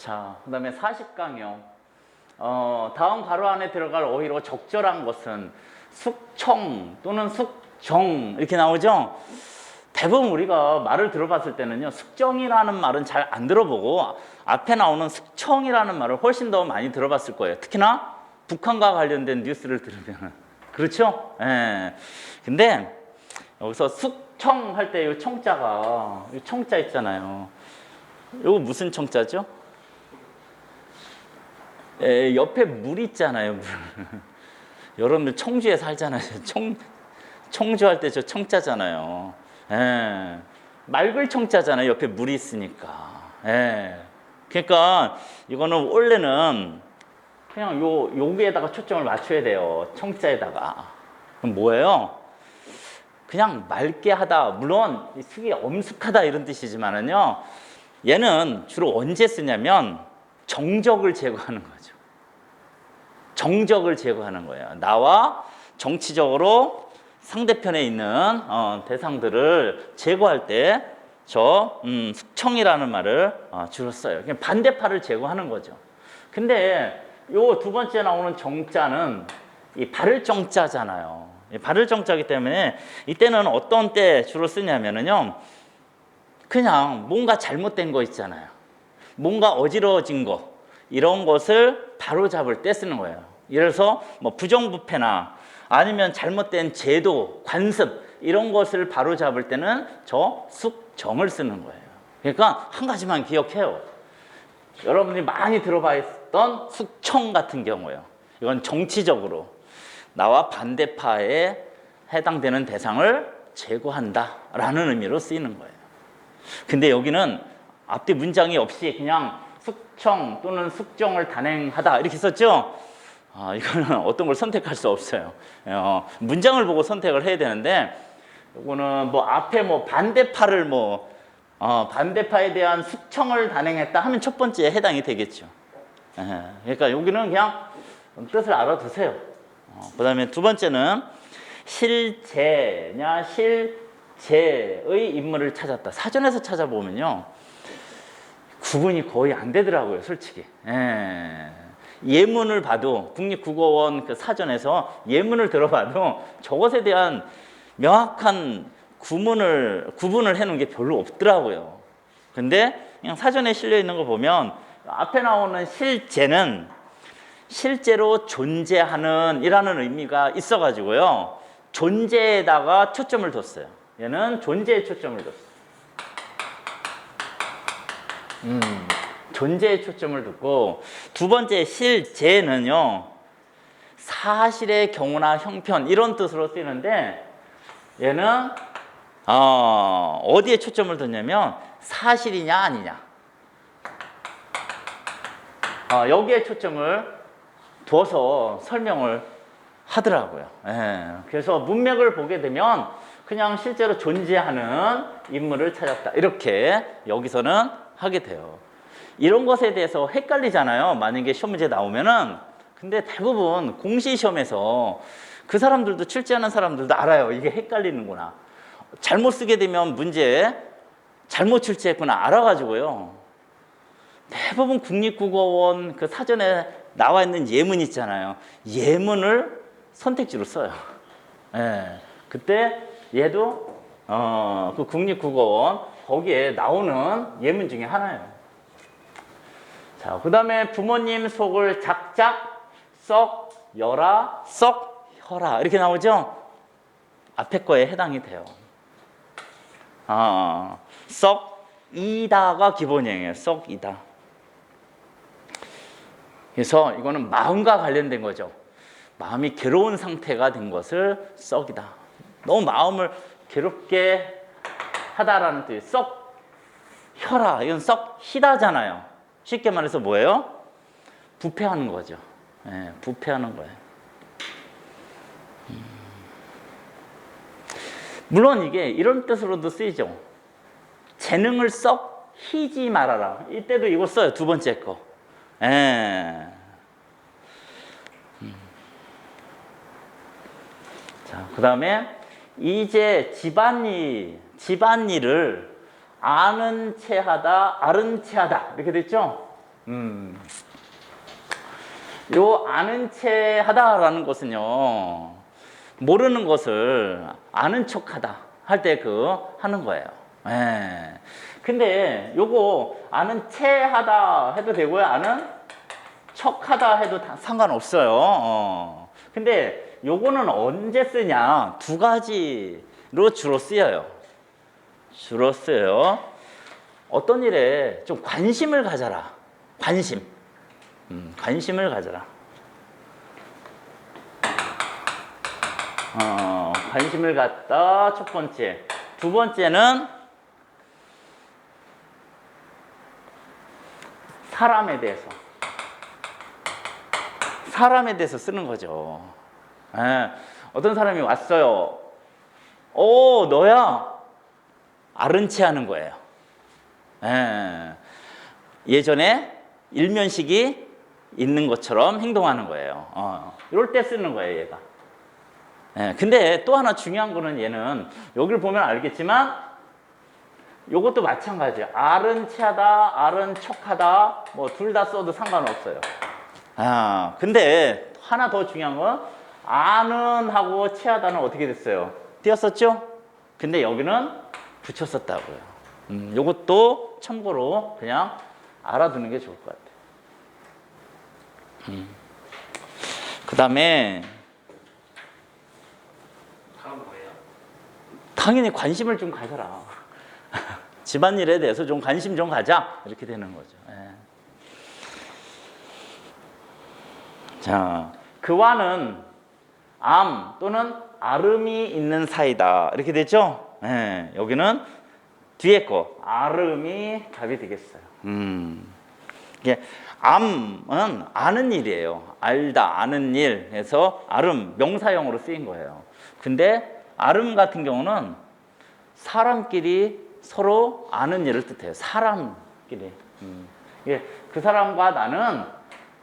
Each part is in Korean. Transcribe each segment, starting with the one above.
자, 그 다음에 40강형. 다음 가로 안에 들어갈 어휘로 적절한 것은 숙청 또는 숙정 이렇게 나오죠? 대부분 우리가 말을 들어봤을 때는요, 숙정이라는 말은 잘 안 들어보고 앞에 나오는 숙청이라는 말을 훨씬 더 많이 들어봤을 거예요. 특히나 북한과 관련된 뉴스를 들으면. 그렇죠? 예. 근데 여기서 숙청 할 때 이 청자가, 이 청자 있잖아요. 이거 무슨 청자죠? 옆에 물 있잖아요, 물. 여러분들 청주에 살잖아요. 청주할 때 저 청자잖아요. 예. 맑을 청자잖아요. 옆에 물이 있으니까. 예. 그러니까 이거는 원래는 그냥 여기에다가 초점을 맞춰야 돼요. 청자에다가. 그럼 뭐예요? 그냥 맑게 하다. 물론 숙이 엄숙하다 이런 뜻이지만은요. 얘는 주로 언제 쓰냐면 정적을 제거하는 거죠. 정적을 제거하는 거예요. 나와 정치적으로 상대편에 있는 대상들을 제거할 때 저 숙청이라는 말을 주로 써요. 그냥 반대파를 제거하는 거죠. 근데 요 두 번째 나오는 정자는 이 바를 정자잖아요. 이 바를 정자이기 때문에 이때는 어떤 때 주로 쓰냐면은요. 그냥 뭔가 잘못된 거 있잖아요. 뭔가 어지러워진 거 이런 것을 바로잡을 때 쓰는 거예요. 예를 들어서 뭐 부정부패나 아니면 잘못된 제도, 관습 이런 것을 바로잡을 때는 저 숙정을 쓰는 거예요. 그러니까 한 가지만 기억해요. 여러분들이 많이 들어봤던 숙청 같은 경우요. 이건 정치적으로 나와 반대파에 해당되는 대상을 제거한다라는 의미로 쓰이는 거예요. 근데 여기는 앞뒤 문장이 없이 그냥 숙청 또는 숙정을 단행하다 이렇게 썼죠? 이거는 어떤 걸 선택할 수 없어요. 문장을 보고 선택을 해야 되는데 이거는 뭐 앞에 뭐 반대파를 반대파에 대한 숙청을 단행했다 하면 첫 번째에 해당이 되겠죠. 그러니까 여기는 그냥 뜻을 알아두세요. 그 다음에 두 번째는 실제냐 실제의 인물을 찾았다. 사전에서 찾아보면요. 구분이 거의 안 되더라고요, 솔직히. 예문을 봐도 국립국어원 그 사전에서 예문을 들어봐도 저것에 대한 명확한 구분을 해놓은 게 별로 없더라고요. 근데 그냥 사전에 실려 있는 거 보면 앞에 나오는 실제는 실제로 존재하는 이라는 의미가 있어가지고요. 존재에다가 초점을 뒀어요. 얘는 존재에 초점을 뒀어요. 존재에 초점을 두고 두 번째 실제는요. 사실의 경우나 형편 이런 뜻으로 쓰이는데 얘는 어디에 초점을 뒀냐면 사실이냐 아니냐 여기에 초점을 둬서 설명을 하더라고요. 그래서 문맥을 보게 되면 그냥 실제로 존재하는 인물을 찾았다 이렇게 여기서는 하게 돼요. 이런 것에 대해서 헷갈리잖아요. 만약에 시험 문제 나오면은. 근데 대부분 공시시험에서 그 사람들도 출제하는 사람들도 알아요. 이게 헷갈리는구나. 잘못 쓰게 되면 문제 잘못 출제했구나 알아가지고요. 대부분 국립국어원 그 사전에 나와 있는 예문 있잖아요. 예문을 선택지로 써요. 그때 얘도 그 국립국어원 거기에 나오는 예문 중에 하나예요. 자, 그 다음에 부모님 속을 작작 썩 여라 썩 혀라 이렇게 나오죠? 앞에 거에 해당이 돼요. 썩 이다가 기본형이에요. 썩 이다. 그래서 이거는 마음과 관련된 거죠. 마음이 괴로운 상태가 된 것을 썩이다. 너무 마음을 괴롭게 하다라는 뜻이 썩 혀라. 이건 썩 희다잖아요. 쉽게 말해서 뭐예요? 부패하는 거죠. 부패하는 거예요. 물론 이게 이런 뜻으로도 쓰이죠. 재능을 썩 희지 말아라. 이때도 이거 써요. 두 번째 거. 자, 그 다음에 이제 집안일을 아는 채 하다, 아른 채 하다 이렇게 됐죠? 요 아는 채 하다라는 것은요, 모르는 것을 아는 척 하다 할 때 하는 거예요. 예. 근데 요거 아는 채 하다 해도 되고요, 아는 척 하다 해도 상관없어요. 근데 요거는 언제 쓰냐? 두 가지로 주로 쓰여요. 주로 쓰여요. 어떤 일에 좀 관심을 가져라. 관심을 가져라. 관심을 갖다 첫 번째. 두 번째는 사람에 대해서 쓰는 거죠. 예, 어떤 사람이 왔어요. 너야? 아른 체 하는 거예요. 예전에 일면식이 있는 것처럼 행동하는 거예요. 이럴 때 쓰는 거예요, 얘가. 근데 또 하나 중요한 거는 얘는 여기를 보면 알겠지만 요것도 마찬가지예요. 아른 체하다, 아른 척하다, 뭐 둘 다 써도 상관없어요. 근데 하나 더 중요한 건 아는 하고 체하다는 어떻게 됐어요? 띄었었죠? 근데 여기는 붙였었다고요. 요것도 참고로 그냥 알아두는 게 좋을 것 같아요. 그 다음에 다음 뭐예요? 당연히 관심을 좀 가져라. 집안일에 대해서 좀 관심 좀 가자. 이렇게 되는 거죠. 자, 그와는 암 또는 아름이 있는 사이다. 이렇게 되죠? 여기는 뒤에 거 아름이 답이 되겠어요. 이게 암은 아는 일이에요. 알다, 아는 일 해서 아름 명사형으로 쓰인 거예요. 근데 아름 같은 경우는 사람끼리 서로 아는 일을 뜻해요. 사람끼리. 이게 그 사람과 나는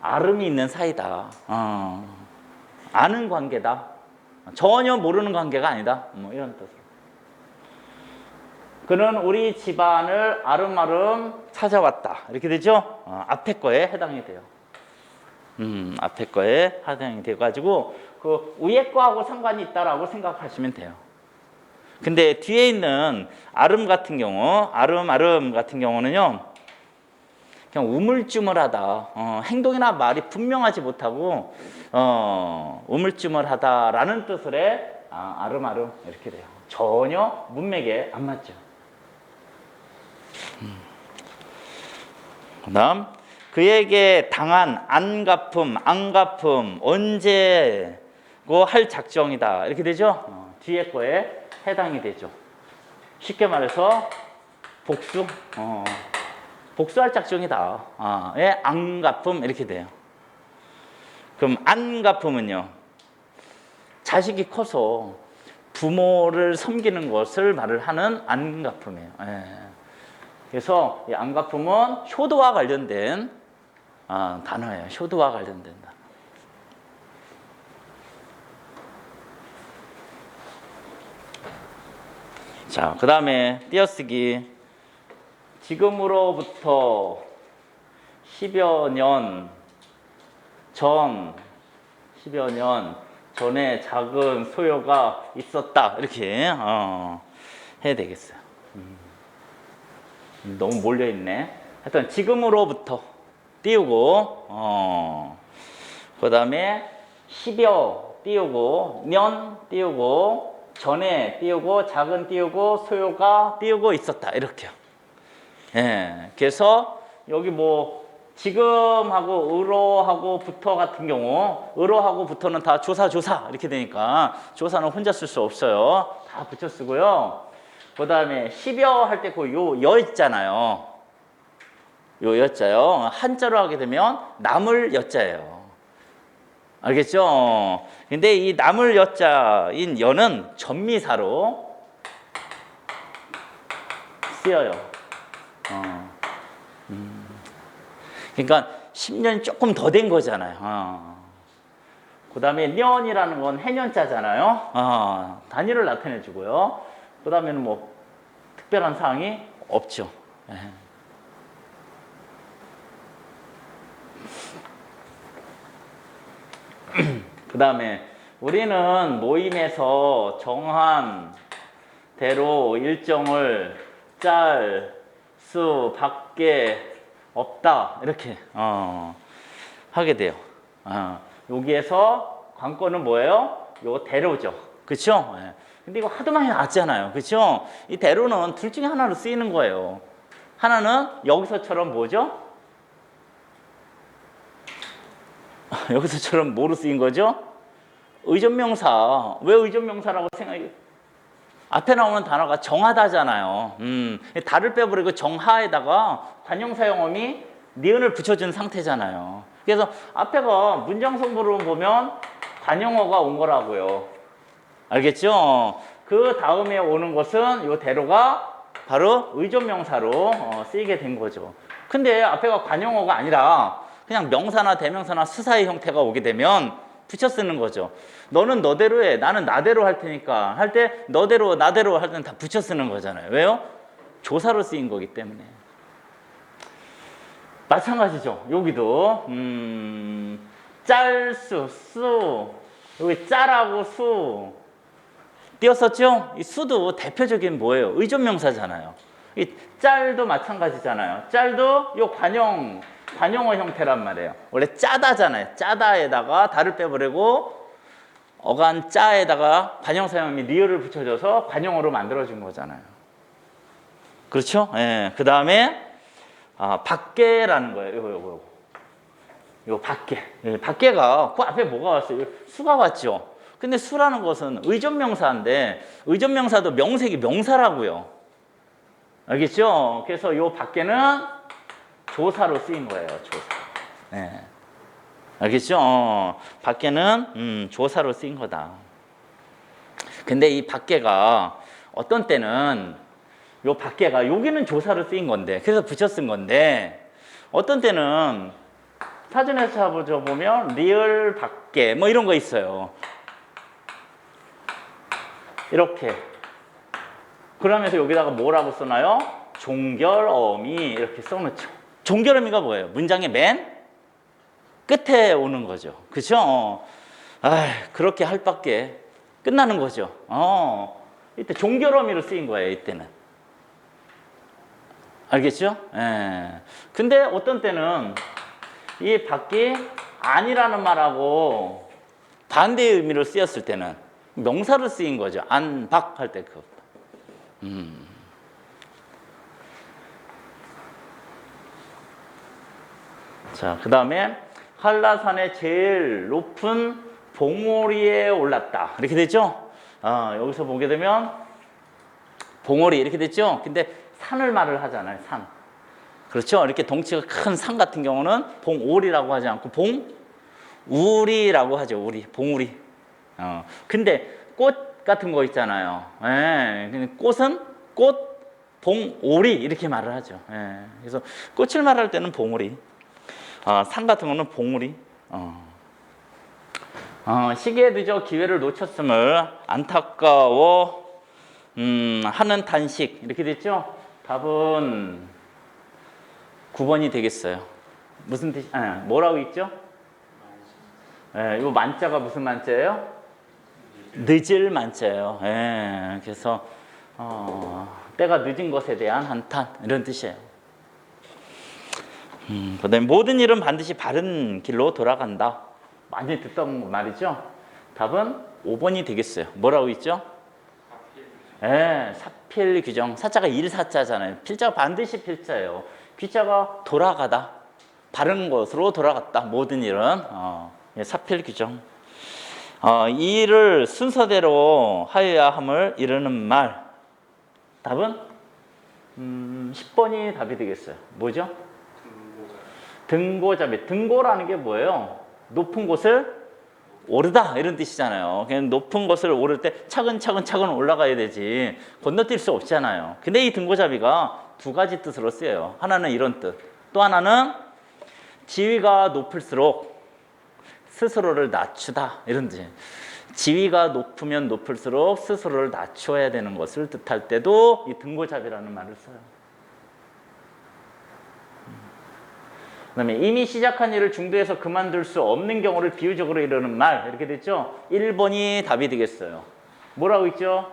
아름이 있는 사이다. 아는 관계다. 전혀 모르는 관계가 아니다. 뭐 이런 뜻으로. 그는 우리 집안을 아름아름 찾아왔다. 이렇게 되죠? 앞에 거에 해당이 돼요. 앞에 거에 해당이 돼가지고 그 위에 거하고 상관이 있다라고 생각하시면 돼요. 근데 뒤에 있는 아름 같은 경우, 아름 같은 경우는요, 그냥 우물쭈물하다, 행동이나 말이 분명하지 못하고 우물쭈물하다라는 뜻을 해 아름 이렇게 돼요. 전혀 문맥에 안 맞죠. 그다음 그에게 당한 안갚음, 언제고 할 작정이다. 이렇게 되죠. 뒤에 거에 해당이 되죠. 쉽게 말해서 복수, 복수할 작정이다. 예, 안갚음 이렇게 돼요. 그럼 안갚음은요, 자식이 커서 부모를 섬기는 것을 말을 하는 안갚음이에요. 그래서 이 안갚음은 효도와 관련된 단어예요. 효도와 관련된 단어. 자, 그 다음에 띄어쓰기. 지금으로부터 10여 년 전에 작은 소요가 있었다. 이렇게 해야 되겠어요. 너무 몰려있네. 하여튼 지금으로부터 띄우고 그 다음에 10여 띄우고 년 띄우고 전에 띄우고 작은 띄우고 소요가 띄우고 있었다. 이렇게요. 그래서 여기 뭐 지금하고 으로하고 부터 같은 경우 으로하고 부터는 다 조사 이렇게 되니까 조사는 혼자 쓸 수 없어요. 다 붙여 쓰고요. 그 다음에 10여 할 때 그 요 여 있잖아요. 요 여자요. 한자로 하게 되면 나물 여자예요. 알겠죠? 근데 이 나물 여자인 여는 전미사로 쓰여요. 그러니까 10년이 조금 더 된 거잖아요. 그 다음에 년이라는 건 해년자잖아요. 단위를 나타내 주고요. 그 다음에는 뭐 특별한 사항이 없죠. 그 다음에 우리는 모임에서 정한 대로 일정을 짤 수 밖에 없다 이렇게 하게 돼요. 여기에서 관건은 뭐예요? 요 대로죠. 그렇죠? 근데 이거 하도 많이 나왔잖아요. 그렇죠? 이 대로는 둘 중에 하나로 쓰이는 거예요. 하나는 여기서처럼 뭐죠? 여기서처럼 뭐로 쓰인 거죠? 의존명사. 왜 의존명사라고 생각해요? 앞에 나오는 단어가 정하다잖아요. 다를 빼버리고 정하에다가 관용사용어미 니은을 붙여준 상태잖아요. 그래서 앞에가 문장성분으로 보면 관용어가 온 거라고요. 알겠죠? 그 다음에 오는 것은 이 대로가 바로 의존명사로 쓰이게 된 거죠. 근데 앞에가 관용어가 아니라 그냥 명사나 대명사나 수사의 형태가 오게 되면 붙여 쓰는 거죠. 너는 너대로 해, 나는 나대로 할 테니까 할 때 너대로 나대로 할 때는 다 붙여 쓰는 거잖아요. 왜요? 조사로 쓰인 거기 때문에. 마찬가지죠. 여기도 짤수, 수, 여기 짤하고 수 띄었었죠? 이 수도 대표적인 뭐예요? 의존명사잖아요. 이 짤도 마찬가지잖아요. 짤도 요 관용어 형태란 말이에요. 원래 짜다잖아요. 짜다에다가 다를 빼버리고 어간 짜에다가 관용사용이 리을을 붙여줘서 관용어로 만들어준 거잖아요. 그렇죠? 예. 그 다음에 밖에라는 거예요. 이거 밖에. 예, 밖에가 그 앞에 뭐가 왔어요? 수가 왔죠. 근데 수라는 것은 의존명사인데 의존명사도 명색이 명사라고요. 알겠죠? 그래서 요 밖에는 조사로 쓰인 거예요. 조사. 네. 알겠죠? 밖에는 조사로 쓰인 거다. 근데 이 밖에가 어떤 때는 요 밖에가 여기는 조사로 쓰인 건데 그래서 붙여 쓴 건데 어떤 때는 사전에서 찾아보면 리을 밖에 뭐 이런 거 있어요. 이렇게. 그러면서 여기다가 뭐라고 써놔요? 종결어미 이렇게 써놓죠. 종결어미가 뭐예요? 문장의 맨 끝에 오는 거죠. 그렇죠? 그렇게 할 밖에 끝나는 거죠. 이때 종결어미로 쓰인 거예요. 이때는. 알겠죠? 예. 근데 어떤 때는 이 밖이 아니라는 말하고 반대의 의미로 쓰였을 때는 명사로 쓰인 거죠. 안, 밖 할 때 그거. 자, 그 다음에 한라산의 제일 높은 봉오리에 올랐다. 이렇게 됐죠? 여기서 보게 되면 봉오리 이렇게 됐죠? 근데 산을 말을 하잖아요. 산. 그렇죠? 이렇게 덩치가 큰 산 같은 경우는 봉오리라고 하지 않고 봉우리라고 하죠. 우리 봉우리. 근데 꽃 같은 거 있잖아요. 예, 꽃은 꽃 봉오리 이렇게 말을 하죠. 예, 그래서 꽃을 말할 때는 봉오리. 산 같은 거는 봉우리. 시기에 늦어 기회를 놓쳤음을 안타까워 하는 단식 이렇게 됐죠? 답은 9번이 되겠어요. 무슨 뜻이? 뭐라고 있죠? 이 만자가 무슨 만자예요? 늦을 만자예요. 그래서 때가 늦은 것에 대한 한탄 이런 뜻이에요. 그다음에 모든 일은 반드시 바른 길로 돌아간다. 많이 듣던 말이죠. 답은 5번이 되겠어요. 뭐라고 있죠? 사필 규정. 사자가 일사자잖아요. 필자가 반드시 필자예요. 귀자가 돌아가다. 바른 것으로 돌아갔다. 모든 일은 사필 규정. 이 일을 순서대로 하여야 함을 이르는 말. 답은 10번이 답이 되겠어요. 뭐죠? 등고잡이. 등고라는 게 뭐예요? 높은 곳을 오르다 이런 뜻이잖아요. 그냥 높은 곳을 오를 때 차근차근 올라가야 되지 건너뛸 수 없잖아요. 근데 이 등고잡이가 두 가지 뜻으로 쓰여요. 하나는 이런 뜻, 또 하나는 지위가 높을수록 스스로를 낮추다 이런 뜻이에요. 지위가 높으면 높을수록 스스로를 낮춰야 되는 것을 뜻할 때도 이 등고잡이라는 말을 써요. 그다음에 이미 시작한 일을 중도에서 그만둘 수 없는 경우를 비유적으로 이르는 말 이렇게 됐죠? 1번이 답이 되겠어요. 뭐라고 있죠?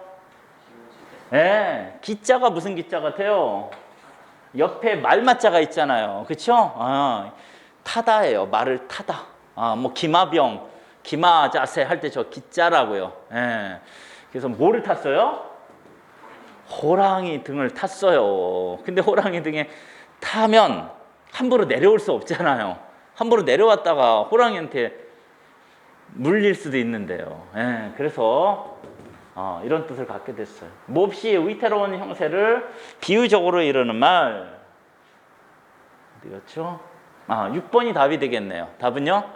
네, 기자가 무슨 기자 같아요? 옆에 말맞자가 있잖아요. 그쵸? 타다예요. 말을 타다. 뭐 기마병, 기마자세 할 때 저 기자라고요. 예. 그래서 뭐를 탔어요? 호랑이 등을 탔어요. 근데 호랑이 등에 타면 함부로 내려올 수 없잖아요. 함부로 내려왔다가 호랑이한테 물릴 수도 있는데요. 예. 그래서 이런 뜻을 갖게 됐어요. 몹시 위태로운 형세를 비유적으로 이르는 말. 어디였죠? 6번이 답이 되겠네요. 답은요?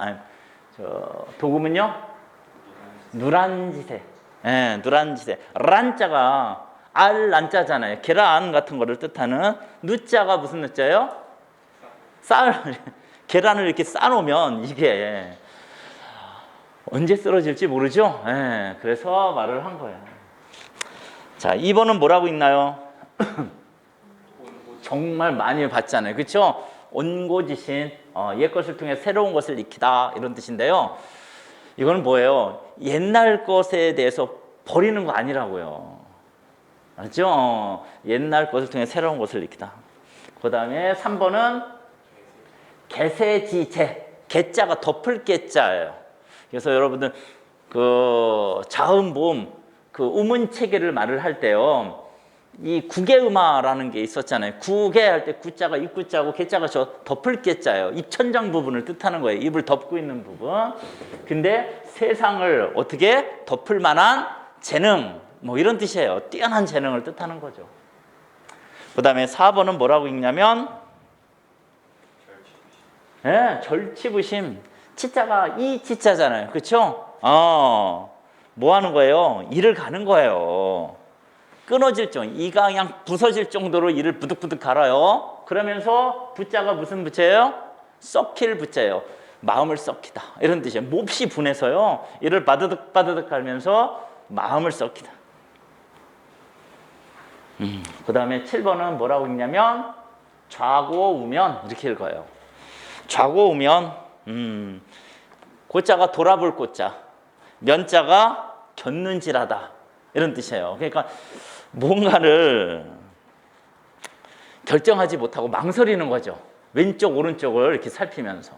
도금은요? 누란지세. 예, 누란지세. 란자가 알란자잖아요. 계란 같은 거를 뜻하는 누자가 무슨 누자예요? 계란을 이렇게 싸놓으면 이게 언제 쓰러질지 모르죠? 예, 그래서 말을 한 거예요. 자, 2번은 뭐라고 있나요? 정말 많이 봤잖아요. 그렇죠? 온고지신, 옛 것을 통해 새로운 것을 익히다 이런 뜻인데요. 이거는 뭐예요? 옛날 것에 대해서 버리는 거 아니라고요. 알죠? 옛날 것을 통해 새로운 것을 익히다. 그 다음에 3번은 개세지제. 개자가 덮을 개자예요. 그래서 여러분들 그 자음보음 그 우문체계를 말을 할 때요. 이 구개음화라는 게 있었잖아요. 구개 할 때 구자가 입구자고 개자가 저 덮을 개자예요. 입천장 부분을 뜻하는 거예요. 입을 덮고 있는 부분. 근데 세상을 어떻게 덮을 만한 재능 뭐 이런 뜻이에요. 뛰어난 재능을 뜻하는 거죠. 그 다음에 4번은 뭐라고 읽냐면 절치부심. 치자가 이 치자잖아요. 그렇죠? 뭐 하는 거예요? 이를 가는 거예요. 끊어질 정도, 이가 그냥 부서질 정도로 이를 부득부득 갈아요. 그러면서 부자가 무슨 부자예요? 썩힐 부자예요. 마음을 썩히다 이런 뜻이에요. 몹시 분해서요. 이를 바드득 바드득 갈면서 마음을 썩히다. 그 다음에 7번은 뭐라고 읽냐면 좌고우면 이렇게 읽어요. 좌고우면 고자가 돌아볼 고자, 면자가 곁눈질하다 이런 뜻이에요. 그러니까 뭔가를 결정하지 못하고 망설이는 거죠. 왼쪽 오른쪽을 이렇게 살피면서.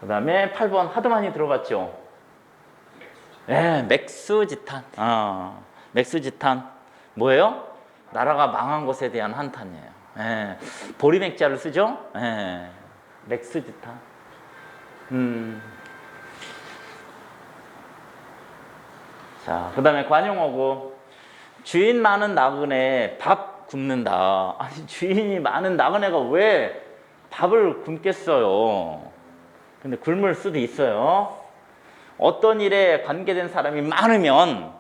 그 다음에 8번 하도 많이 들어봤죠. 네, 맥수지탄. 맥수지탄 뭐예요? 나라가 망한 것에 대한 한탄이에요. 네, 보리맥자를 쓰죠. 네, 맥수지탄. 자, 그 다음에 관용어고 주인 많은 나그네 밥 굶는다. 아니 주인이 많은 나그네가 왜 밥을 굶겠어요? 근데 굶을 수도 있어요. 어떤 일에 관계된 사람이 많으면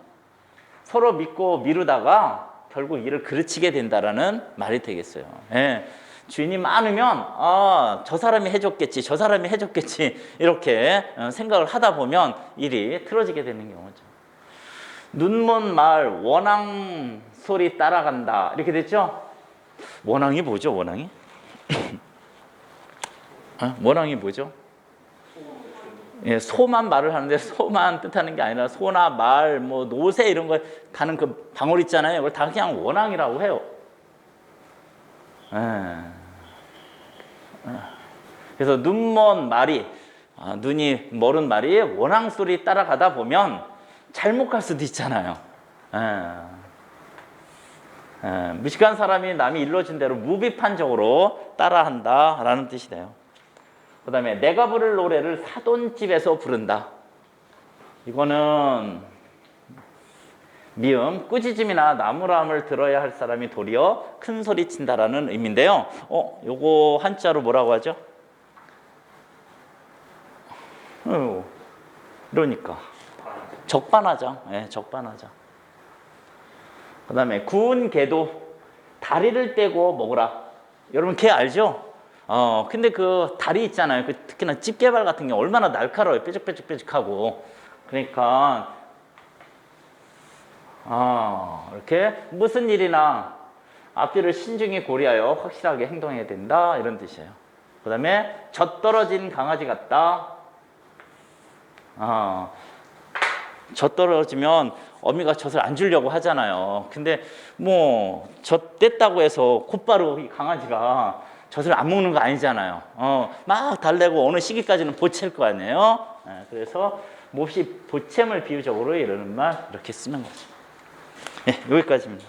서로 믿고 미루다가 결국 일을 그르치게 된다라는 말이 되겠어요. 예. 주인이 많으면 저 사람이 해줬겠지, 저 사람이 해줬겠지 이렇게 생각을 하다 보면 일이 틀어지게 되는 경우죠. 눈먼 말 원앙 소리 따라간다 이렇게 됐죠? 원앙이 뭐죠? 원앙이? 원앙이 뭐죠? 예, 소만 말을 하는데 소만 뜻하는 게 아니라 소나 말, 뭐 노새 이런 거 가는 그 방울 있잖아요. 그걸 다 그냥 원앙이라고 해요. 그래서 눈먼 말이 눈이 멀은 말이 원앙 소리 따라가다 보면 잘못 갈 수도 있잖아요. 무식한 사람이 남이 일러준 대로 무비판적으로 따라한다라는 뜻이 돼요. 그 다음에 내가 부를 노래를 사돈집에서 부른다. 이거는 미음, 꾸짖음이나 나무람을 들어야 할 사람이 도리어 큰 소리 친다라는 의미인데요. 요거 한자로 뭐라고 하죠? 그러니까 적반하장. 네, 적반하장. 그 다음에 구운 개도 다리를 떼고 먹으라. 여러분 개 알죠? 근데 그 다리 있잖아요. 그 특히나 집게발 같은 게 얼마나 날카로워요. 뾰족뾰족뾰족하고. 그러니까 이렇게 무슨 일이나 앞뒤를 신중히 고려하여 확실하게 행동해야 된다 이런 뜻이에요. 그 다음에 젖떨어진 강아지 같다. 젖 떨어지면 어미가 젖을 안 주려고 하잖아요. 근데 뭐 젖 뗐다고 해서 곧바로 이 강아지가 젖을 안 먹는 거 아니잖아요. 막 달래고 어느 시기까지는 보챌 거 아니에요. 그래서 몹시 보챔을 비유적으로 이러는 말 이렇게 쓰는 거죠. 네, 여기까지입니다.